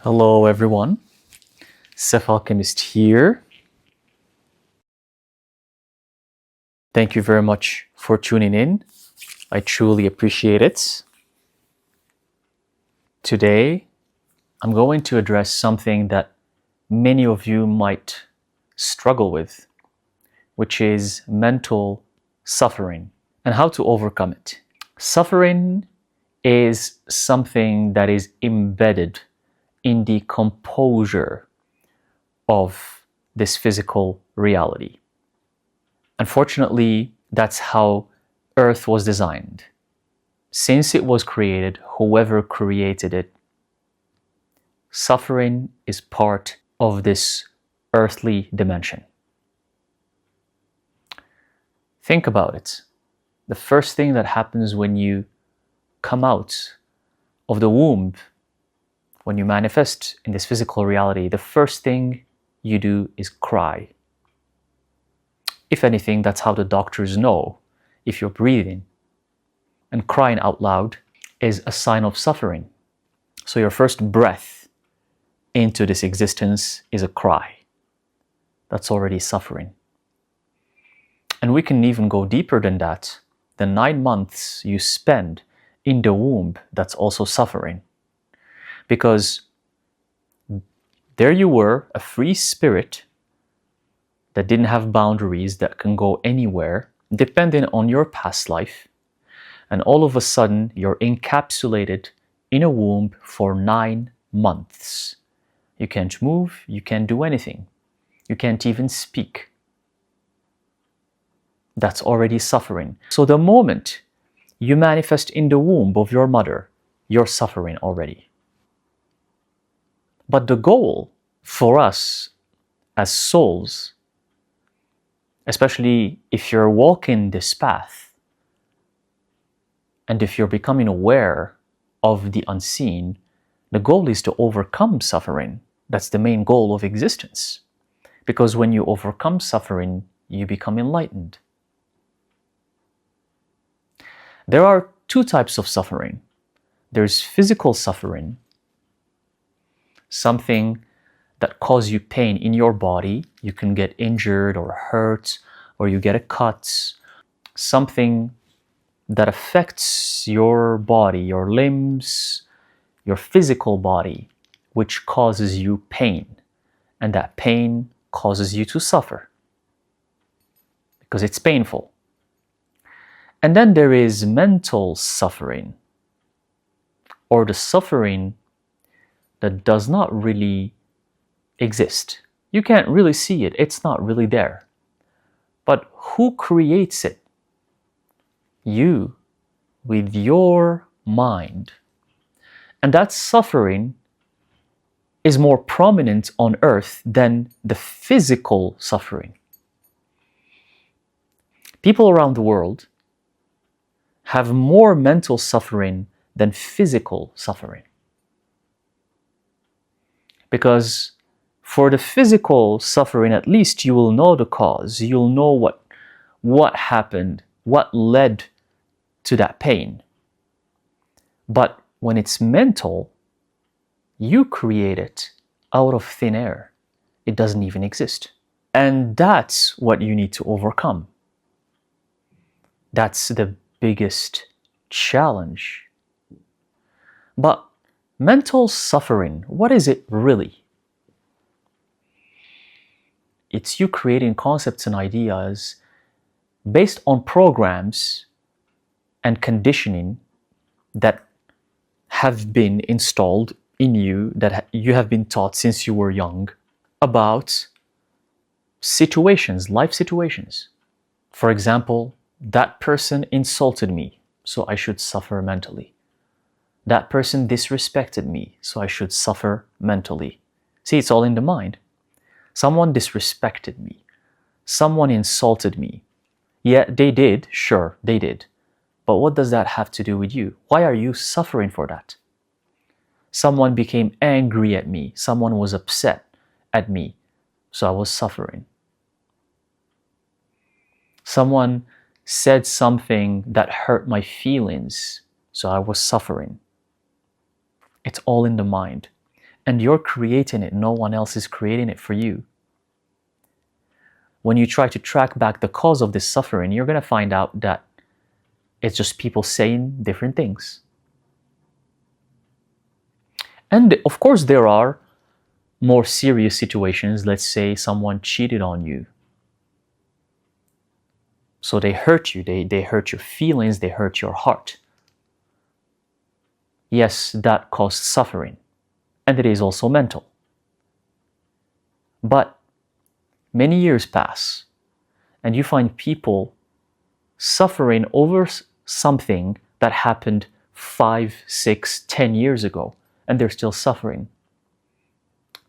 Hello everyone, Alchemist here. Thank you very much for tuning in. I truly appreciate it. Today, I'm going to address something that many of you might struggle with, which is mental suffering and how to overcome it. Suffering is something that is embedded in the composure of this physical reality. Unfortunately, that's how Earth was designed. Since it was created, whoever created it, suffering is part of this earthly dimension. Think about it. The first thing that happens when you come out of the womb, when you manifest in this physical reality, the first thing you do is cry. If anything, that's how the doctors know if you're breathing. And crying out loud is a sign of suffering. So your first breath into this existence is a cry. That's already suffering. And we can even go deeper than that. The 9 months you spend in the womb, that's also suffering. Because there you were, a free spirit that didn't have boundaries, that can go anywhere, depending on your past life. And all of a sudden, you're encapsulated in a womb for 9 months. You can't move, you can't do anything. You can't even speak. That's already suffering. So the moment you manifest in the womb of your mother, you're suffering already. But the goal for us as souls, especially if you're walking this path, and if you're becoming aware of the unseen, the goal is to overcome suffering. That's the main goal of existence. Because when you overcome suffering, you become enlightened. There are 2 types of suffering. There's physical suffering, something that causes you pain in your body. You can get injured or hurt, or you get a cut, something that affects your body, your limbs, your physical body, which causes you pain. And that pain causes you to suffer because it's painful. And then there is mental suffering, or the suffering that does not really exist. You can't really see it. It's not really there. But who creates it? You, with your mind. And that suffering is more prominent on earth than the physical suffering. People around the world have more mental suffering than physical suffering. Because for the physical suffering, at least you will know the cause. You'll know what happened, what led to that pain. But when it's mental, you create it out of thin air. It doesn't even exist. And that's what you need to overcome. That's the biggest challenge. But mental suffering, what is it really? It's you creating concepts and ideas based on programs and conditioning that have been installed in you, that you have been taught since you were young, about situations, life situations. For example, that person insulted me, so I should suffer mentally. That person disrespected me, so I should suffer mentally. See, it's all in the mind. Someone disrespected me. Someone insulted me. Yeah, they did. Sure, they did. But what does that have to do with you? Why are you suffering for that? Someone became angry at me. Someone was upset at me, so I was suffering. Someone said something that hurt my feelings, so I was suffering. It's all in the mind. And you're creating it. No one else is creating it for you. When you try to track back the cause of this suffering, you're going to find out that it's just people saying different things. And of course, there are more serious situations. Let's say someone cheated on you. So they hurt you. They hurt your feelings. They hurt your heart. Yes, that caused suffering. And it is also mental. But many years pass, and you find people suffering over something that happened 5, 6, 10 years ago, and they're still suffering.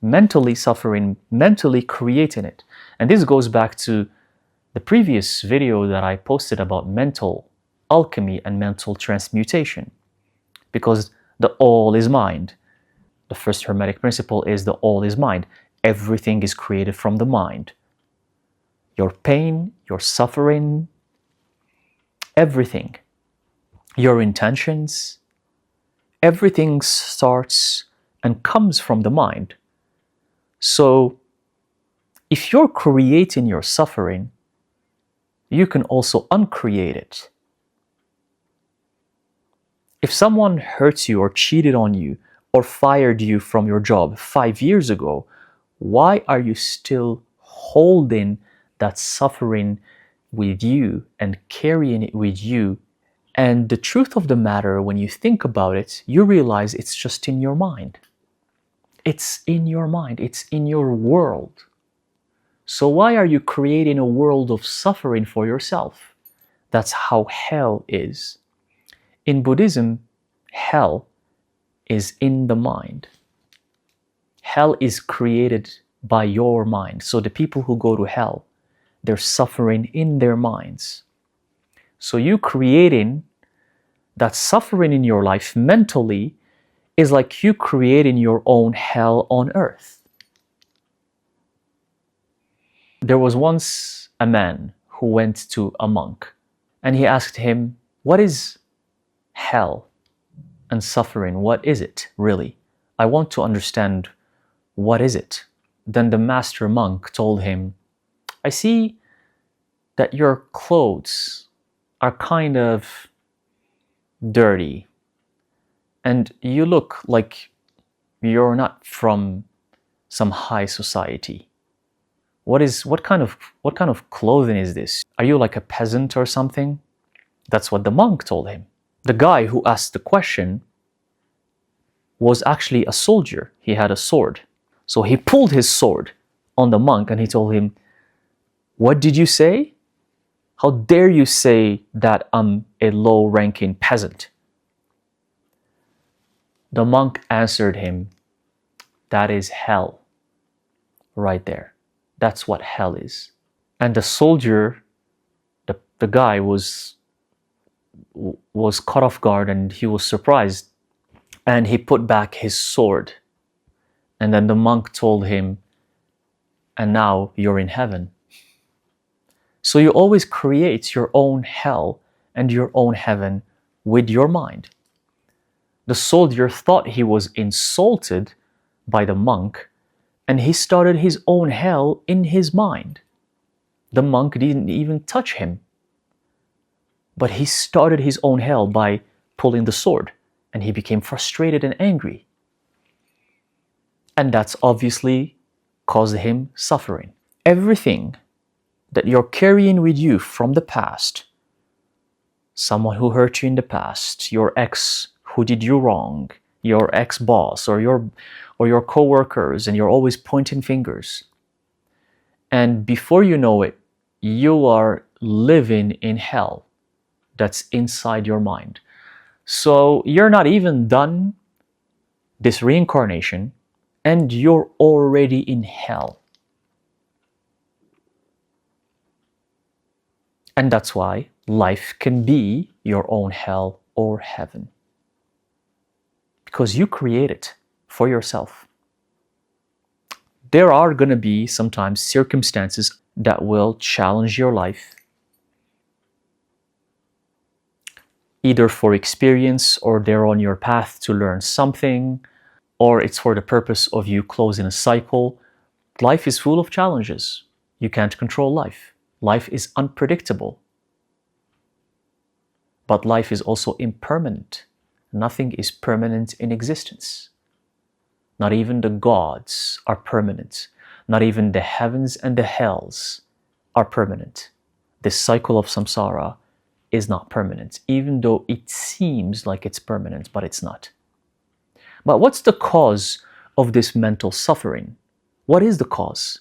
Mentally suffering, mentally creating it. And this goes back to the previous video that I posted about mental alchemy and mental transmutation. Because the all is mind. The first Hermetic principle is the all is mind. Everything is created from the mind. Your pain, your suffering, everything, your intentions, everything starts and comes from the mind. So if you're creating your suffering, you can also uncreate it. If someone hurts you or cheated on you or fired you from your job 5 years ago, why are you still holding that suffering with you and carrying it with you? And the truth of the matter, when you think about it, you realize it's just in your mind. It's in your mind. It's in your world. So why are you creating a world of suffering for yourself? That's how hell is. In Buddhism, hell is in the mind. Hell is created by your mind. So the people who go to hell, they're suffering in their minds. So you creating that suffering in your life mentally is like you creating your own hell on earth. There was once a man who went to a monk and he asked him, what is hell and suffering? What is it really? I want to understand, what is it? Then the master monk told him, I see that your clothes are kind of dirty and you look like you're not from some high society. What kind of clothing is this? Are you like a peasant or something? That's what the monk told him. The guy who asked the question was actually a soldier. He had a sword. So he pulled his sword on the monk and he told him, what did you say? How dare you say that I'm a low-ranking peasant? The monk answered him, that is hell right there. That's what hell is. And the soldier, the guy was caught off guard and he was surprised. And he put back his sword. And then the monk told him, and now you're in heaven. So you always create your own hell and your own heaven with your mind. The soldier thought he was insulted by the monk, and he started his own hell in his mind. The monk didn't even touch him, but he started his own hell by pulling the sword, and he became frustrated and angry. And that's obviously caused him suffering. Everything that you're carrying with you from the past, someone who hurt you in the past, your ex who did you wrong, your ex-boss or your co-workers, and you're always pointing fingers. And before you know it, you are living in hell that's inside your mind. So you're not even done this reincarnation and you're already in hell. And that's why life can be your own hell or heaven. Because you create it for yourself. There are going to be sometimes circumstances that will challenge your life, either for experience or they're on your path to learn something. or it's for the purpose of you closing a cycle. Life is full of challenges. You can't control life. Life is unpredictable. But life is also impermanent. Nothing is permanent in existence. Not even the gods are permanent. Not even the heavens and the hells are permanent. This cycle of samsara is not permanent, even though it seems like it's permanent, but it's not. But what's the cause of this mental suffering? What is the cause?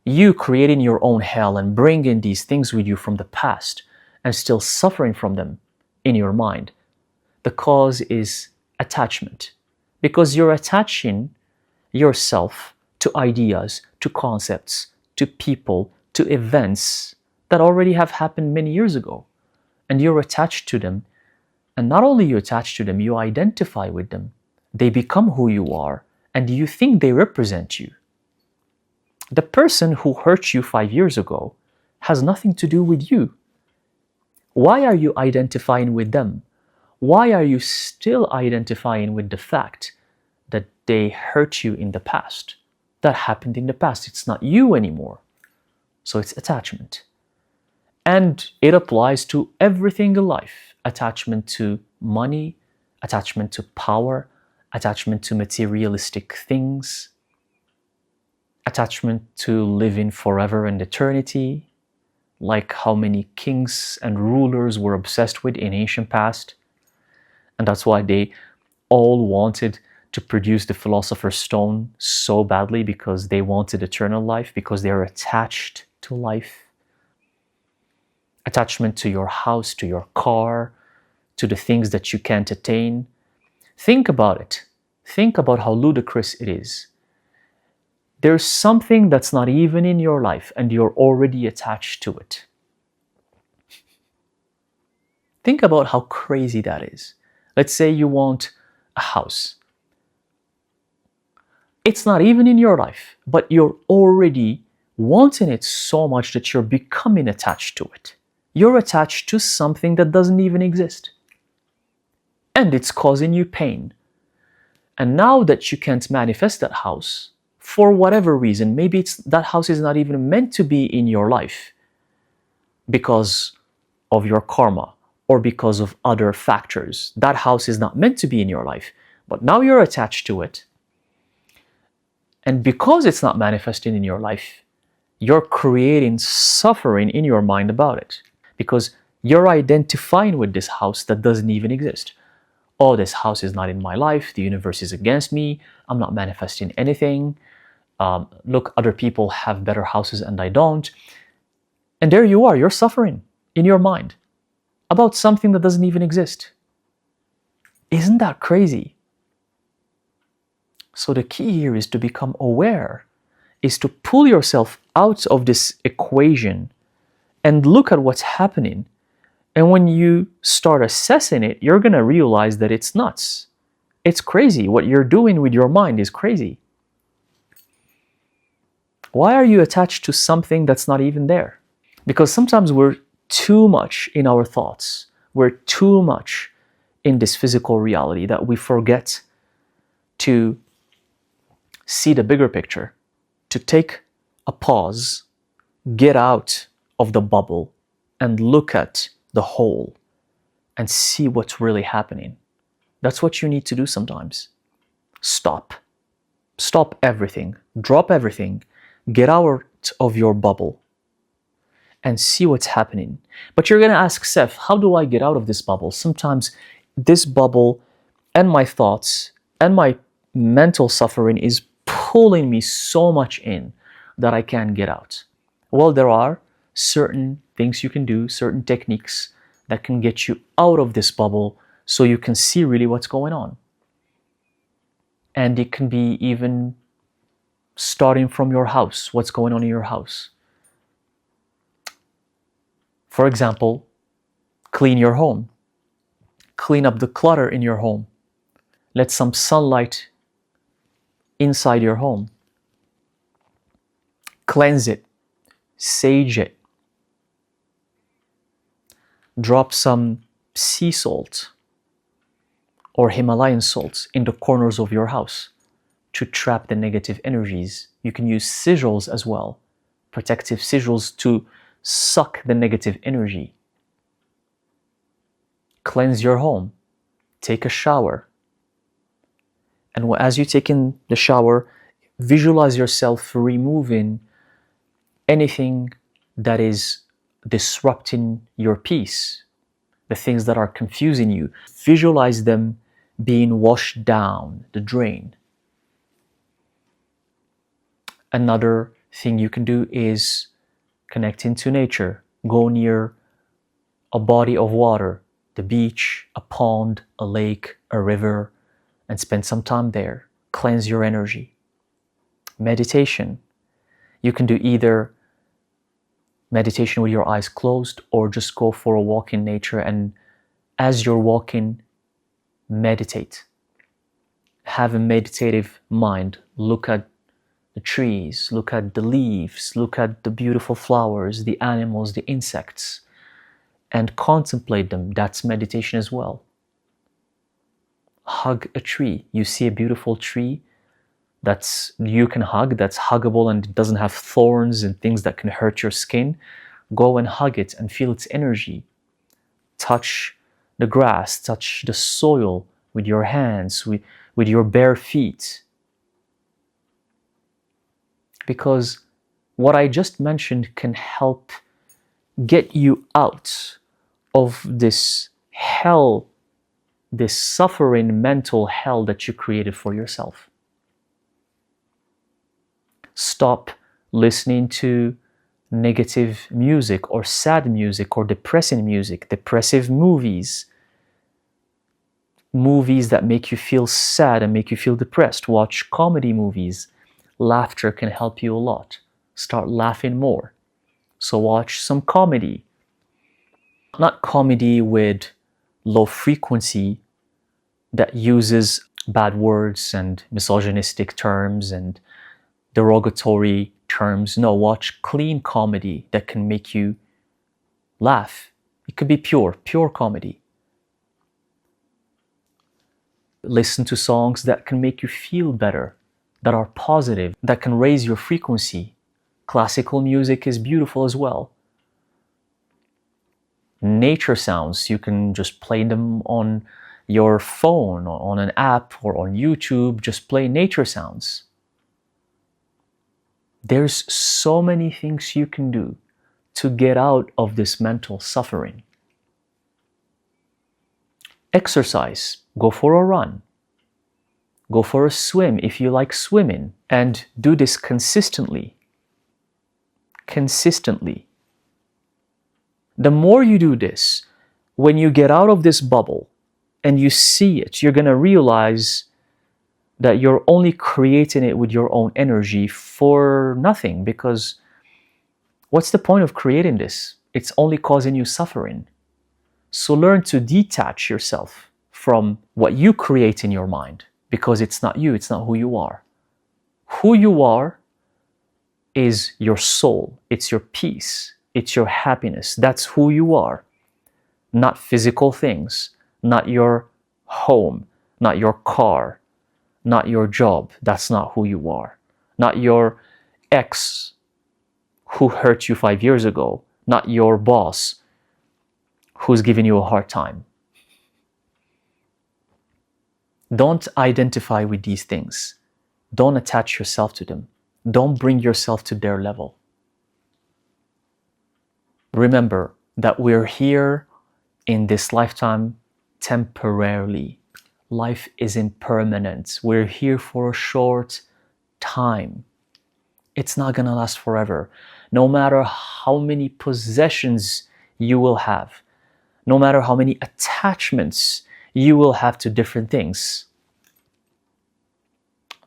You creating your own hell and bringing these things with you from the past and still suffering from them in your mind. The cause is attachment, because you're attaching yourself to ideas, to concepts, to people, to events that already have happened many years ago. And you're attached to them. And not only you attach to them, you identify with them. They become who you are, and you think they represent you. The person who hurt you 5 years ago has nothing to do with you. Why are you identifying with them? Why are you still identifying with the fact that they hurt you in the past? That happened in the past. It's not you anymore. So it's attachment. And it applies to everything in life. Attachment to money, attachment to power, attachment to materialistic things, attachment to living forever and eternity, like how many kings and rulers were obsessed with in ancient past. And that's why they all wanted to produce the philosopher's stone so badly, because they wanted eternal life, because they are attached to life. Attachment to your house, to your car, to the things that you can't attain. Think about it. Think about how ludicrous it is. There's something that's not even in your life and you're already attached to it. Think about how crazy that is. Let's say you want a house. It's not even in your life, but you're already wanting it so much that you're becoming attached to it. You're attached to something that doesn't even exist. And it's causing you pain. And now that you can't manifest that house, for whatever reason, maybe that house is not even meant to be in your life because of your karma or because of other factors. That house is not meant to be in your life, but now you're attached to it. And because it's not manifesting in your life, you're creating suffering in your mind about it, because you're identifying with this house that doesn't even exist. Oh, this house is not in my life. The universe is against me. I'm not manifesting anything. Look, other people have better houses and I don't. And there you are, you're suffering in your mind about something that doesn't even exist. Isn't that crazy? So the key here is to become aware, is to pull yourself out of this equation and look at what's happening. And when you start assessing it, you're going to realize that it's nuts. It's crazy. What you're doing with your mind is crazy. Why are you attached to something that's not even there? Because sometimes we're too much in our thoughts. We're too much in this physical reality that we forget to see the bigger picture, to take a pause, get out of the bubble and look at the whole and see what's really happening. That's what you need to do sometimes. Stop. Stop everything. Drop everything. Get out of your bubble and see what's happening. But you're going to ask, Seth, how do I get out of this bubble? Sometimes this bubble and my thoughts and my mental suffering is pulling me so much in that I can't get out. Well, there are certain things you can do, certain techniques that can get you out of this bubble so you can see really what's going on. And it can be even starting from your house, what's going on in your house. For example, clean your home. Clean up the clutter in your home. Let some sunlight inside your home. Cleanse it. Sage it. Drop some sea salt or Himalayan salts in the corners of your house to trap the negative energies. You can use sigils as well, protective sigils to suck the negative energy. Cleanse your home. Take a shower. And as you take in the shower, visualize yourself removing anything that is disrupting your peace, the things that are confusing you. Visualize them being washed down the drain. Another thing you can do is connect into nature. Go near a body of water, the beach, a pond, a lake, a river, and spend some time there. Cleanse your energy. Meditation. You can do either meditation with your eyes closed or just go for a walk in nature, and as you're walking, meditate. Have a meditative mind. Look at the trees, look at the leaves, look at the beautiful flowers, the animals, the insects, and contemplate them. That's meditation as well. Hug a tree. You see a beautiful tree that's you can hug, that's huggable and it doesn't have thorns and things that can hurt your skin. Go and hug it and feel its energy. Touch the grass, touch the soil with your hands, with your bare feet. Because what I just mentioned can help get you out of this hell, this suffering mental hell that you created for yourself. Stop listening to negative music or sad music or depressing music, depressive movies, movies that make you feel sad and make you feel depressed. Watch comedy movies. Laughter can help you a lot. Start laughing more. So watch some comedy. Not comedy with low frequency that uses bad words and misogynistic terms and derogatory terms. No, watch clean comedy that can make you laugh. It could be pure comedy. Listen to songs that can make you feel better, that are positive, that can raise your frequency. Classical music is beautiful as well. Nature sounds, you can just play them on your phone or on an app or on YouTube. Just play nature sounds. There's so many things you can do to get out of this mental suffering. Exercise. Go for a run. Go for a swim if you like swimming, and do this consistently. Consistently. The more you do this, when you get out of this bubble and you see it, you're going to realize that you're only creating it with your own energy for nothing, because what's the point of creating this? It's only causing you suffering. So learn to detach yourself from what you create in your mind, because it's not you, it's not who you are. Who you are is your soul, it's your peace, it's your happiness. That's who you are. Not physical things, not your home, not your car, not your job. That's not who you are. Not your ex who hurt you 5 years ago, not your boss who's giving you a hard time. Don't identify with these things. Don't attach yourself to them. Don't bring yourself to their level. Remember that we're here in this lifetime temporarily. Life isn't permanent. We're here for a short time. It's not gonna last forever. No matter how many possessions you will have, no matter how many attachments you will have to different things,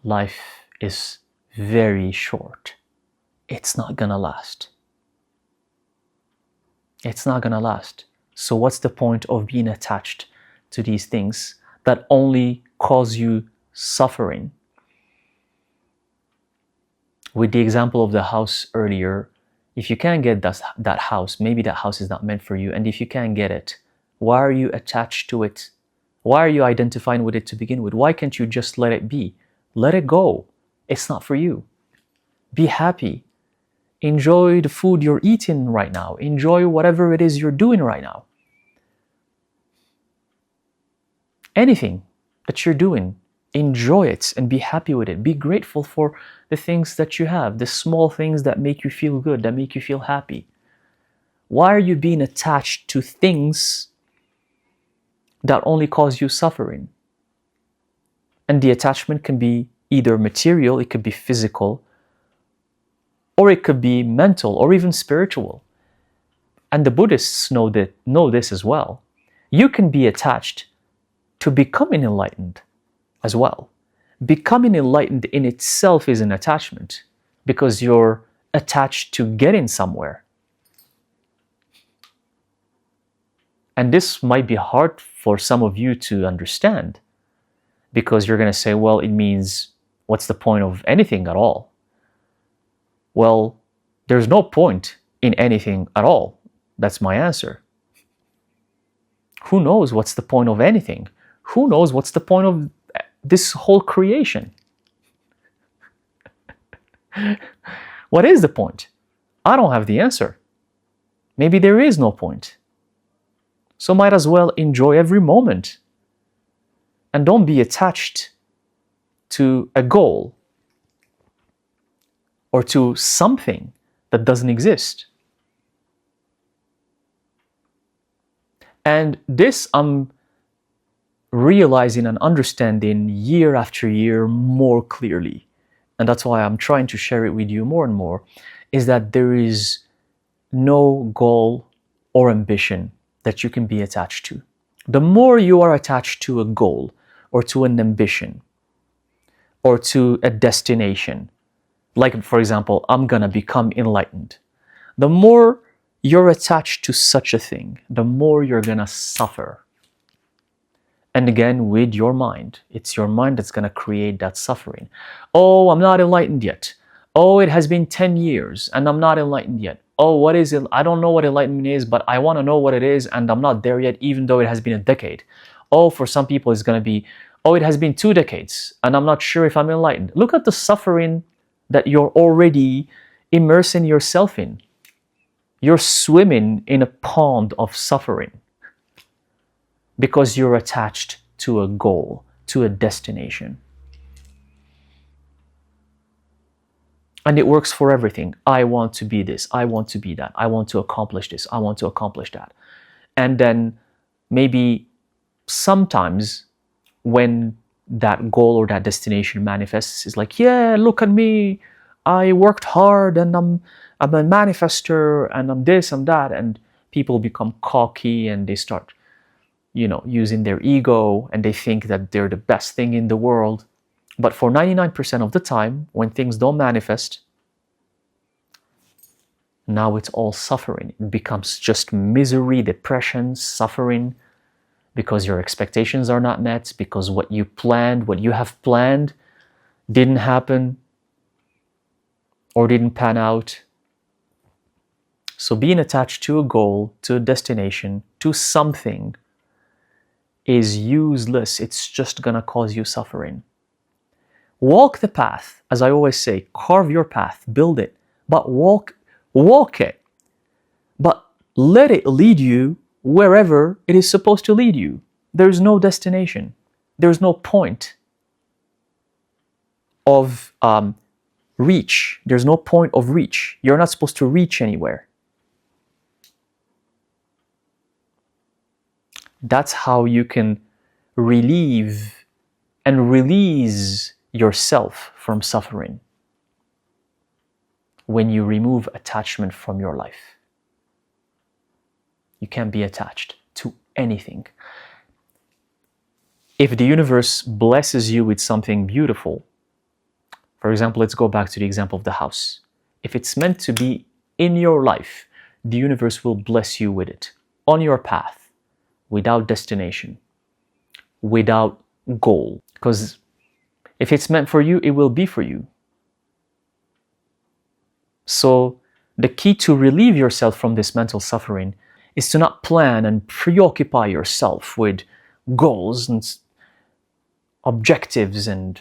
life is very short. It's not gonna last. It's not gonna last. So what's the point of being attached to these things that only cause you suffering? With the example of the house earlier, if you can't get that house, maybe that house is not meant for you. And if you can't get it, why are you attached to it? Why are you identifying with it to begin with? Why can't you just let it be? Let it go. It's not for you. Be happy. Enjoy the food you're eating right now. Enjoy whatever it is you're doing right now. Anything that you're doing, enjoy it and be happy with it. Be grateful for the things that you have, the small things that make you feel good, that make you feel happy. Why are you being attached to things that only cause you suffering? And the attachment can be either material, it could be physical, or it could be mental or even spiritual. And the Buddhists know this as well. You can be attached to becoming enlightened as well. Becoming enlightened in itself is an attachment because you're attached to getting somewhere. And this might be hard for some of you to understand because you're going to say, well, it means what's the point of anything at all? Well, there's no point in anything at all. That's my answer. Who knows what's the point of anything? Who knows what's the point of this whole creation? What is the point? I don't have the answer. Maybe there is no point. So might as well enjoy every moment. And don't be attached to a goal or to something that doesn't exist. And this I'm realizing and understanding year after year more clearly. And that's why I'm trying to share it with you more and more, is that there is no goal or ambition that you can be attached to. The more you are attached to a goal or to an ambition or to a destination, like for example, I'm gonna become enlightened, the more you're attached to such a thing, the more you're gonna suffer. And again, with your mind, it's your mind that's gonna create that suffering. Oh, I'm not enlightened yet. Oh, it has been 10 years and I'm not enlightened yet. Oh, what is it? I don't know what enlightenment is, but I want to know what it is and I'm not there yet, even though it has been a decade. Oh, for some people it's going to be, oh, it has been 2 decades and I'm not sure if I'm enlightened. Look at the suffering that you're already immersing yourself in. You're swimming in a pond of suffering because you're attached to a goal, to a destination. And it works for everything. I want to be this. I want to be that. I want to accomplish this. I want to accomplish that. And then maybe sometimes when that goal or that destination manifests, it's like, yeah, look at me. I worked hard and I'm a manifester and I'm this, I'm that. And people become cocky and they start, using their ego and they think that they're the best thing in the world. But for 99% of the time, when things don't manifest, now it's all suffering. It becomes just misery, depression, suffering, because your expectations are not met, because what you have planned, didn't happen or didn't pan out. So being attached to a goal, to a destination, to something is useless. It's just gonna cause you suffering. Walk the path, as I always say, carve your path, build it, but walk it. But let it lead you wherever it is supposed to lead you. There's no destination. There's no point of reach. There's no point of reach. You're not supposed to reach anywhere. That's how you can relieve and release yourself from suffering, when you remove attachment from your life. You can't be attached to anything. If the universe blesses you with something beautiful, for example, let's go back to the example of the house. If it's meant to be in your life, the universe will bless you with it, on your path, without destination, without goal. Because if it's meant for you, it will be for you. So the key to relieve yourself from this mental suffering is to not plan and preoccupy yourself with goals and objectives and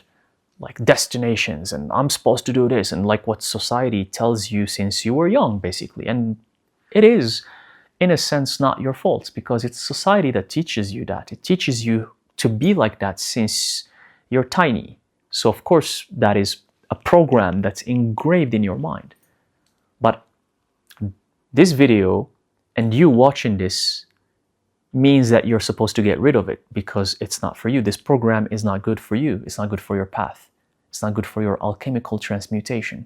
like destinations, and I'm supposed to do this, and like what society tells you since you were young, basically. And it is, in a sense, not your fault, because it's society that teaches you that. It teaches you to be like that since you're tiny. So of course that is a program that's engraved in your mind. But this video and you watching this means that you're supposed to get rid of it, because it's not for you. This program is not good for you. It's not good for your path. It's not good for your alchemical transmutation.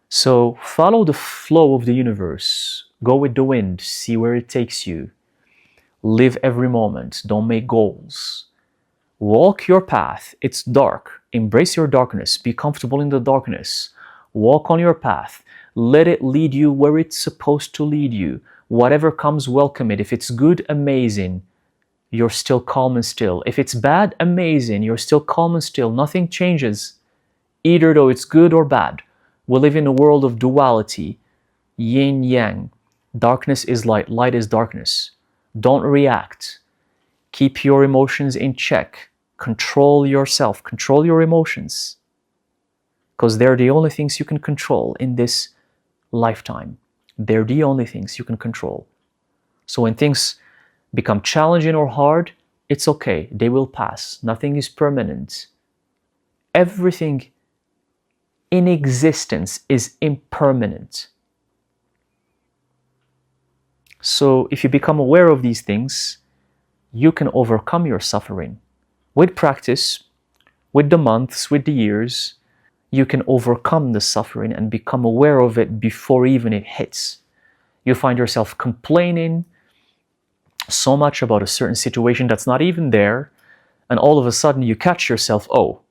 So follow the flow of the universe. Go with the wind. See where it takes you. Live every moment. Don't make goals. Walk your path. It's dark. Embrace your darkness. Be comfortable in the darkness. Walk on your path. Let it lead you where it's supposed to lead you. Whatever comes, welcome it. If it's good, amazing. You're still calm and still. If it's bad, amazing. You're still calm and still. Nothing changes, either though it's good or bad. We live in a world of duality, yin yang. Darkness is light, light is darkness. Don't react. Keep your emotions in check. Control yourself, control your emotions, because they're the only things you can control in this lifetime. They're the only things you can control. So when things become challenging or hard, it's okay. They will pass. Nothing is permanent. Everything in existence is impermanent. So if you become aware of these things, you can overcome your suffering. With practice, with the months, with the years, you can overcome the suffering and become aware of it before even it hits. You find yourself complaining so much about a certain situation that's not even there, and all of a sudden you catch yourself, oh,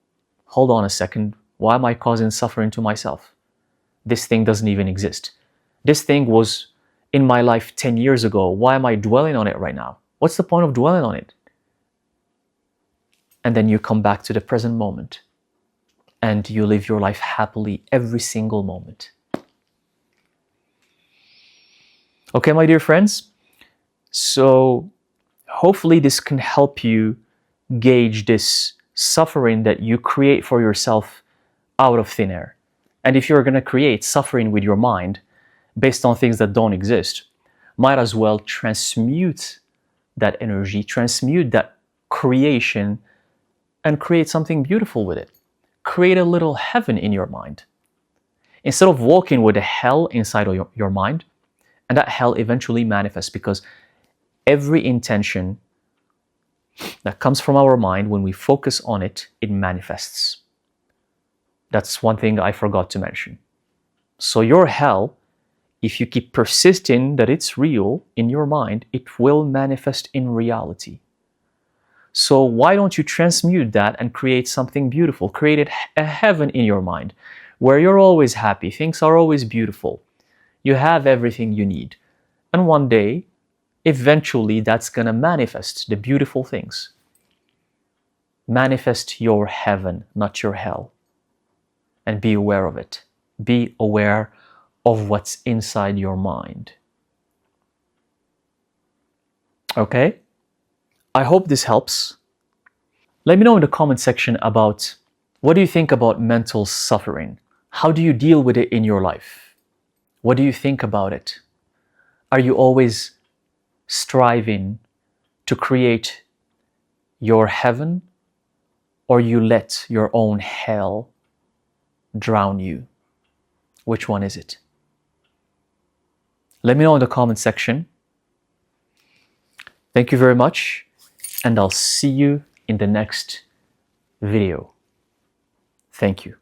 hold on a second, why am I causing suffering to myself? This thing doesn't even exist. This thing was in my life 10 years ago. Why am I dwelling on it right now? What's the point of dwelling on it? And then you come back to the present moment and you live your life happily every single moment. Okay, my dear friends? So hopefully this can help you gauge this suffering that you create for yourself out of thin air. And if you're going to create suffering with your mind based on things that don't exist, might as well transmute that energy, transmute that creation, and create something beautiful with it. Create a little heaven in your mind. Instead of walking with a hell inside of your mind, and that hell eventually manifests, because every intention that comes from our mind, when we focus on it, it manifests. That's one thing I forgot to mention. So your hell, if you keep persisting that it's real in your mind, it will manifest in reality. So why don't you transmute that and create something beautiful? Create a heaven in your mind where you're always happy, things are always beautiful. You have everything you need. And one day, eventually, that's going to manifest the beautiful things. Manifest your heaven, not your hell. And be aware of it. Be aware of what's inside your mind. Okay? I hope this helps. Let me know in the comment section about what do you think about mental suffering? How do you deal with it in your life? What do you think about it? Are you always striving to create your heaven, or you let your own hell drown you? Which one is it? Let me know in the comment section. Thank you very much, and I'll see you in the next video. Thank you.